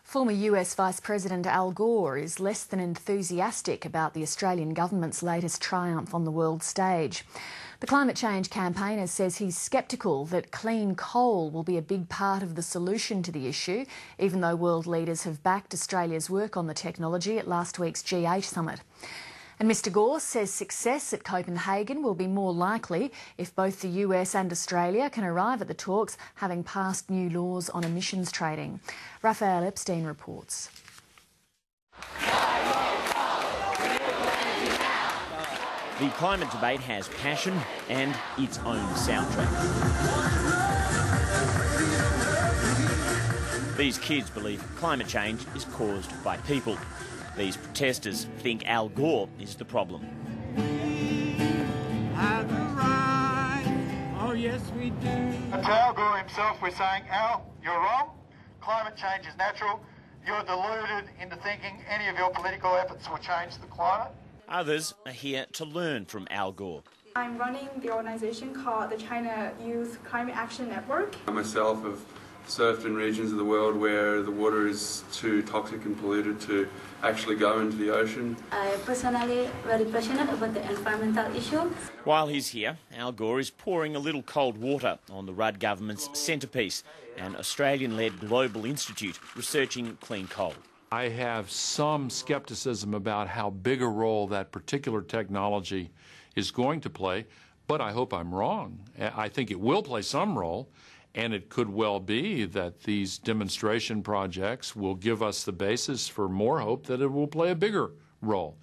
Former US Vice President Al Gore is less than enthusiastic about the Australian government's latest triumph on the world stage. The climate change campaigner says he's sceptical that clean coal will be a big part of the solution to the issue, even though world leaders have backed Australia's work on the technology at last week's G8 summit. And Mr Gore says success at Copenhagen will be more likely if both the US and Australia can arrive at the talks having passed new laws on emissions trading. Raphael Epstein reports. The climate debate has passion and its own soundtrack. These kids believe climate change is caused by people. These protesters think Al Gore is the problem. Oh yes, we do. To Al Gore himself, we're saying, Al, you're wrong. Climate change is natural. You're deluded into thinking any of your political efforts will change the climate. Others are here to learn from Al Gore. I'm running the organisation called the China Youth Climate Action Network. I myself have surfed in regions of the world where the water is too toxic and polluted to actually go into the ocean. I personally very passionate about the environmental issue. While he's here, Al Gore is pouring a little cold water on the Rudd government's centrepiece, an Australian-led global institute researching clean coal. I have some scepticism about how big a role that particular technology is going to play, but I hope I'm wrong. I think it will play some role, and it could well be that these demonstration projects will give us the basis for more hope that it will play a bigger role.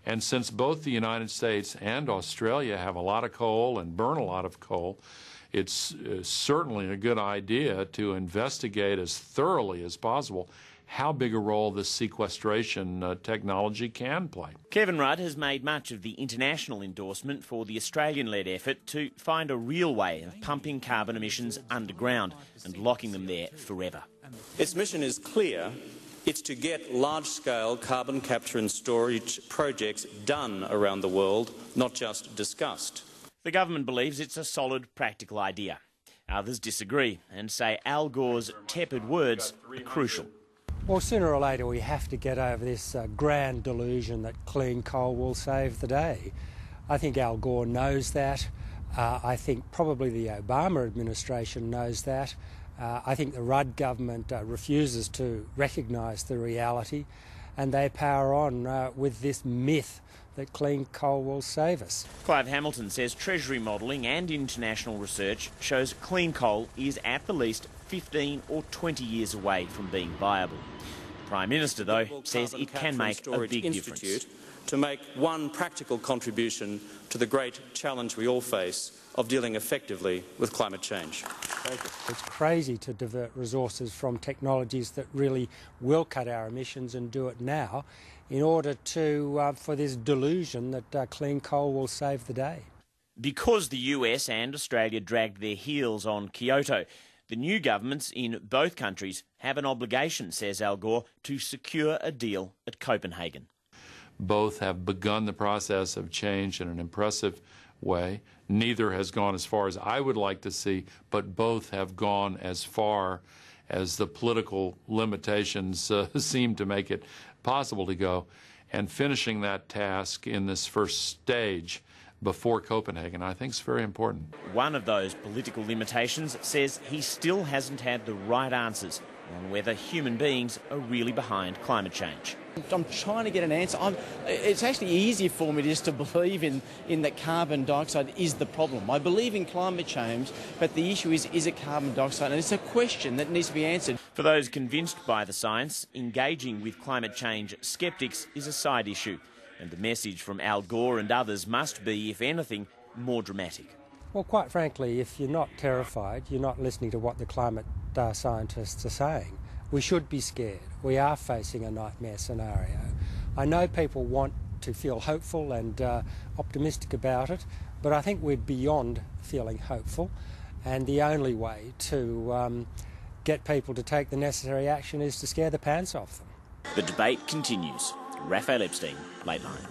And since both the United States and Australia have a lot of coal and burn a lot of coal, it's certainly a good idea to investigate as thoroughly as possible how big a role this sequestration technology can play. Kevin Rudd has made much of the international endorsement for the Australian-led effort to find a real way of pumping carbon emissions underground and locking them there forever. Its mission is clear. It's to get large-scale carbon capture and storage projects done around the world, not just discussed. The government believes it's a solid, practical idea. Others disagree and say Al Gore's tepid words are crucial. Well, sooner or later we have to get over this grand delusion that clean coal will save the day. I think Al Gore knows that. I think probably the Obama administration knows that. I think the Rudd government refuses to recognise the reality, and they power on with this myth that clean coal will save us. Clive Hamilton says Treasury modelling and international research shows clean coal is at the least 15 or 20 years away from being viable. The Prime Minister, though, says it can make a big difference. To make one practical contribution to the great challenge we all face of dealing effectively with climate change. It's crazy to divert resources from technologies that really will cut our emissions and do it now in order to for this delusion that clean coal will save the day. Because the US and Australia dragged their heels on Kyoto, the new governments in both countries have an obligation, says Al Gore, to secure a deal at Copenhagen. Both have begun the process of change in an impressive way. Neither has gone as far as I would like to see, but both have gone as far as the political limitations seem to make it possible to go. And finishing that task in this first stage before Copenhagen, I think is very important. One of those political limitations says he still hasn't had the right answers on whether human beings are really behind climate change. I'm trying to get an answer. It's actually easier for me just to believe in that carbon dioxide is the problem. I believe in climate change, but the issue is it carbon dioxide? And it's a question that needs to be answered. For those convinced by the science, engaging with climate change sceptics is a side issue. And the message from Al Gore and others must be, if anything, more dramatic. Well, quite frankly, if you're not terrified, you're not listening to what the climate scientists are saying. We should be scared. We are facing a nightmare scenario. I know people want to feel hopeful and optimistic about it, but I think we're beyond feeling hopeful, and the only way to get people to take the necessary action is to scare the pants off them. The debate continues. Raphael Epstein, Late Line.